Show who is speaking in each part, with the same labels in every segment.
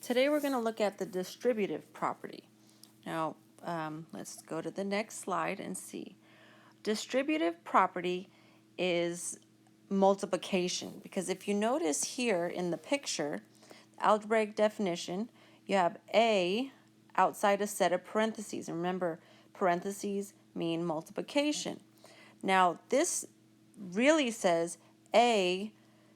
Speaker 1: Today we're going to look at the distributive property. Now, let's go to the next slide and see. Distributive property is multiplication, because if you notice here in the picture, algebraic definition, you have A outside a set of parentheses. And remember, parentheses mean multiplication. Now, this really says A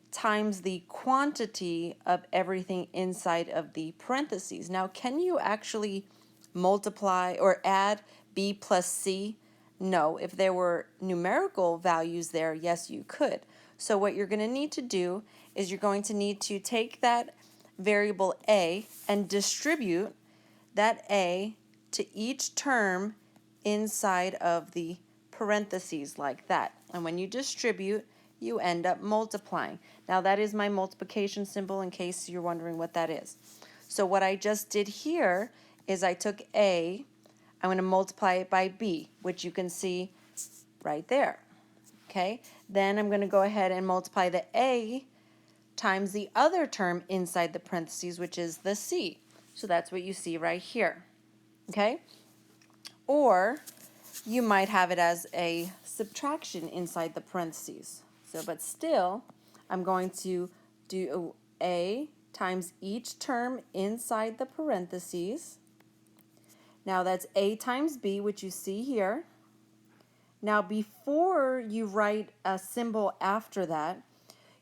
Speaker 1: times the quantity of everything inside of the parentheses. Now, can you actually multiply or add B plus C? No. If there were numerical values there, yes, you could. So what you're going to need to do is you're going to need to take that variable A and distribute that A to each term inside of the parentheses like that. And when you distribute, you end up multiplying. Now that is my multiplication symbol in case you're wondering what that is. So what I just did here is I took A, I'm going to multiply it by B, which you can see right there. Okay, then I'm going to go ahead and multiply the A times the other term inside the parentheses, which is the C. So that's what you see right here. Okay, or you might have it as a subtraction inside the parentheses. So, but still, I'm going to do A times each term inside the parentheses. Now that's A times B, which you see here. Now before you write a symbol after that,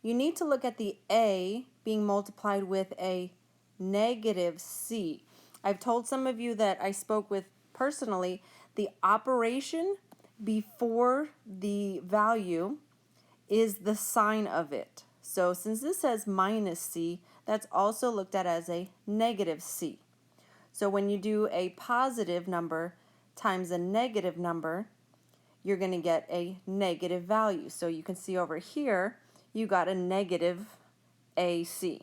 Speaker 1: you need to look at the A being multiplied with a negative C. I've told some of you that I spoke with personally, the operation before the value is the sign of it. So since this says minus C, that's also looked at as a negative C. So when you do a positive number times a negative number, you're going to get a negative value. So you can see over here, you got a negative AC.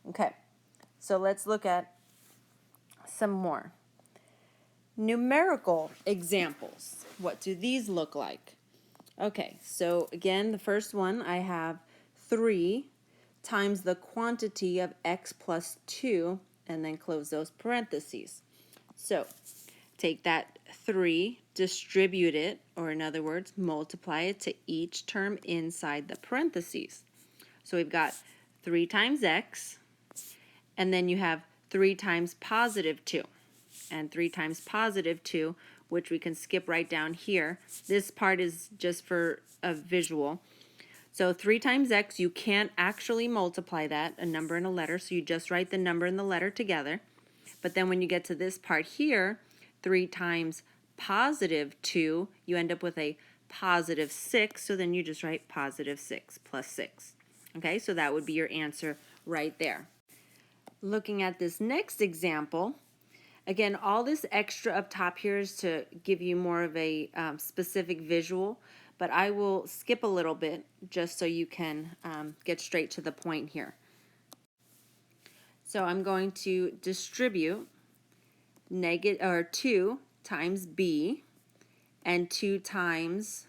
Speaker 1: Okay, so let's look at some more. Numerical examples. What do these look like? Okay, so again, the first one, I have 3 times the quantity of x plus 2, and then close those parentheses. So take that 3, distribute it, or in other words, multiply it to each term inside the parentheses. So we've got 3 times x, and then you have 3 times positive 2, and 3 times positive 2, which we can skip right down here. This part is just for a visual. So 3 times x, you can't actually multiply that, a number and a letter, so you just write the number and the letter together. But then when you get to this part here, 3 times positive 2, you end up with a positive 6, so then you just write positive 6 plus 6. Okay, so that would be your answer right there. Looking at this next example, again, all this extra up top here is to give you more of a specific visual, but I will skip a little bit just so you can get straight to the point here. So I'm going to distribute 2 times b and 2 times,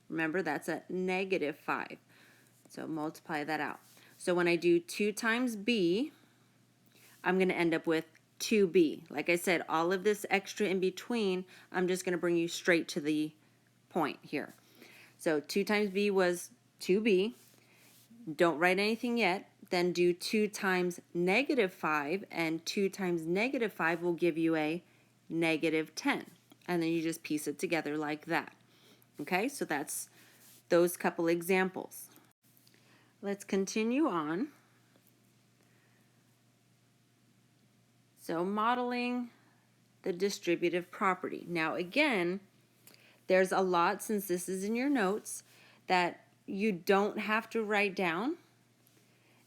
Speaker 1: remember that's a negative 5. So multiply that out. So when I do 2 times b, I'm going to end up with 2b. Like I said, all of this extra in between, I'm just going to bring you straight to the point here. So 2 times b was 2b. Don't write anything yet. Then do 2 times negative 5, and 2 times negative 5 will give you a negative 10. And then you just piece it together like that. Okay, so that's those couple examples. Let's continue on. So modeling the distributive property. Now again, there's a lot, since this is in your notes, that you don't have to write down.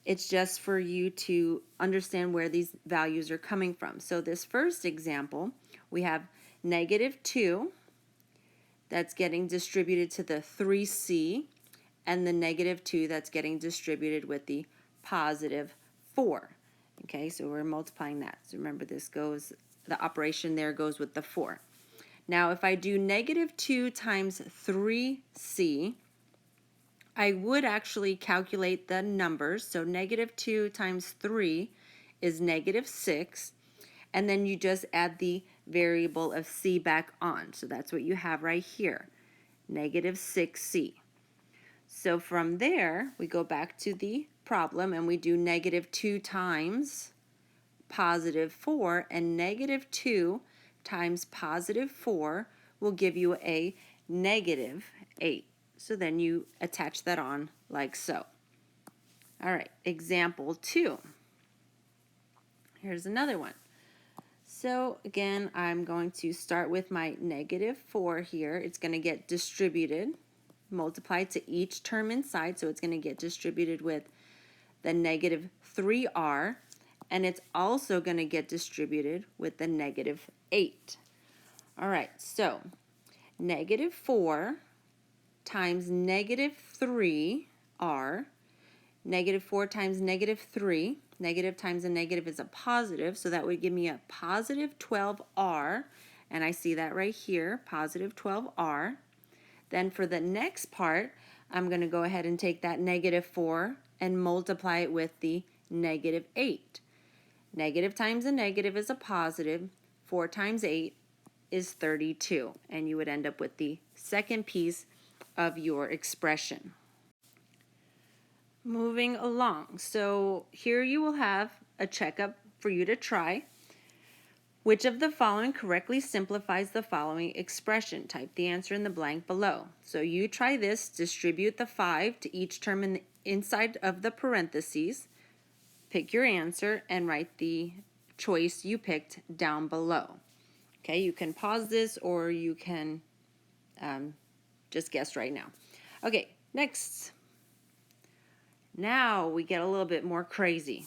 Speaker 1: It's just for you to understand where these values are coming from. So this first example, we have negative 2, that's getting distributed to the 3c, and the negative 2 that's getting distributed with the positive 4. Okay, so we're multiplying that. So remember, this goes, the operation there goes with the 4. Now if I do negative 2 times 3c, I would actually calculate the numbers. So negative 2 times 3 is -6, and then you just add the variable of c back on. So that's what you have right here, -6c. So from there, we go back to the problem and we do -2 times +4, and -2 times +4 will give you a -8. So then you attach that on like so. All right, example 2. Here's another one. So again, I'm going to start with my -4 here. It's going to get distributed, multiplied to each term inside, so it's going to get distributed with the -3r, and it's also going to get distributed with the -8. All right, so -4 times -3r, -4 times -3, negative times a negative is a positive, so that would give me a +12r, and I see that right here, +12r. Then for the next part, I'm going to go ahead and take that -4 and multiply it with the -8. Negative times a negative is a positive. 4 times 8 is 32, and you would end up with the second piece of your expression. Moving along, so here you will have a checkup for you to try. Which of the following correctly simplifies the following expression? Type the answer in the blank below. So you try this, distribute the 5 to each term in the inside of the parentheses, pick your answer, and write the choice you picked down below. Okay, you can pause this or you can just guess right now. Okay, next. Now we get a little bit more crazy.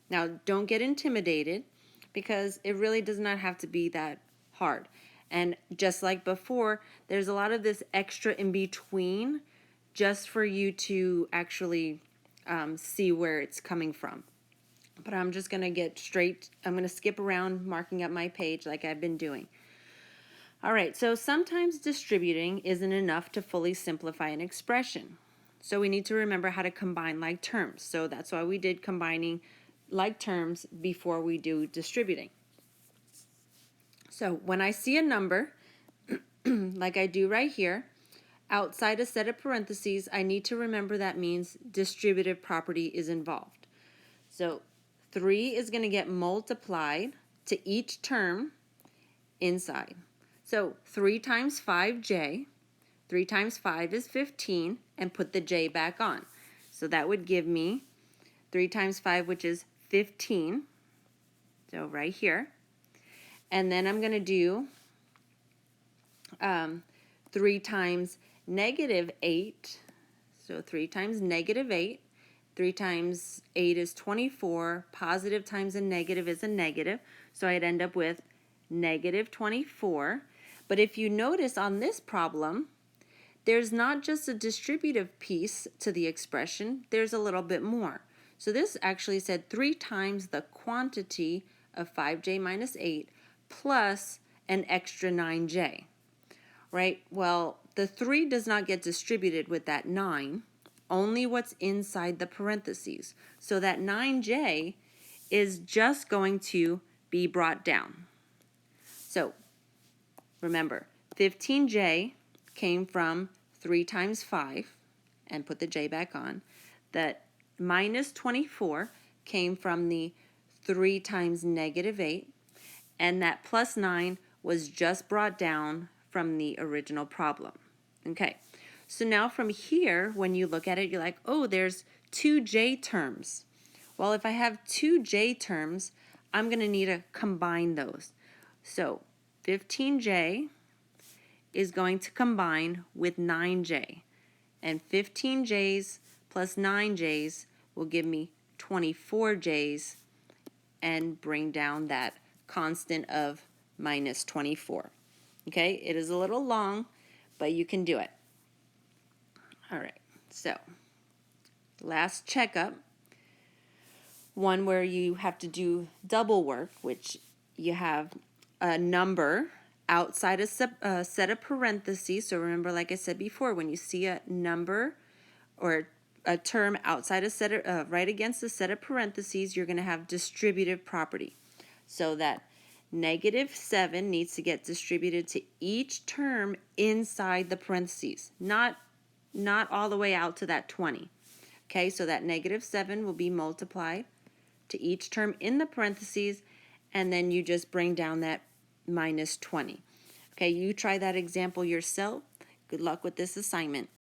Speaker 1: Now don't get intimidated, because it really does not have to be that hard. And just like before, there's a lot of this extra in between just for you to actually see where it's coming from. But I'm just going to get straight, I'm going to skip around marking up my page like I've been doing. All right, so sometimes distributing isn't enough to fully simplify an expression. So we need to remember how to combine like terms. So that's why we did combining like terms before we do distributing. So when I see a number, like I do right here, outside a set of parentheses, I need to remember that means distributive property is involved. So 3 is going to get multiplied to each term inside. So 3 times 5j, 3 times 5 is 15, and put the j back on. So that would give me 3 times 5, which is 15, so right here. And then I'm going to do 3 times -8, so 3 times -8. 3 times 8 is 24, positive times a negative is a negative, so I'd end up with -24. But if you notice on this problem, there's not just a distributive piece to the expression, there's a little bit more. So this actually said 3 times the quantity of 5j minus 8 plus an extra 9j, right? Well, the 3 does not get distributed with that 9, only what's inside the parentheses. So that 9j is just going to be brought down. So remember, 15j came from 3 times 5, and put the j back on. That minus 24 came from the 3 times -8, and that plus 9 was just brought down from the original problem. Okay, so now from here, when you look at it, you're like, oh, there's 2 j terms. Well, if I have 2 j terms, I'm going to need to combine those. So 15j is going to combine with 9j, and 15j's plus 9j's will give me 24j's and bring down that constant of minus 24. Okay, it is a little long, but you can do it. All right, so last checkup, one where you have to do double work, which you have a number outside a set of parentheses. So remember, like I said before, when you see a number or a term outside a set of, right against a set of parentheses, you're going to have distributive property. So that -7 needs to get distributed to each term inside the parentheses, not all the way out to that 20. Okay, so that -7 will be multiplied to each term in the parentheses, and then you just bring down that -20. Okay, you try that example yourself. Good luck with this assignment.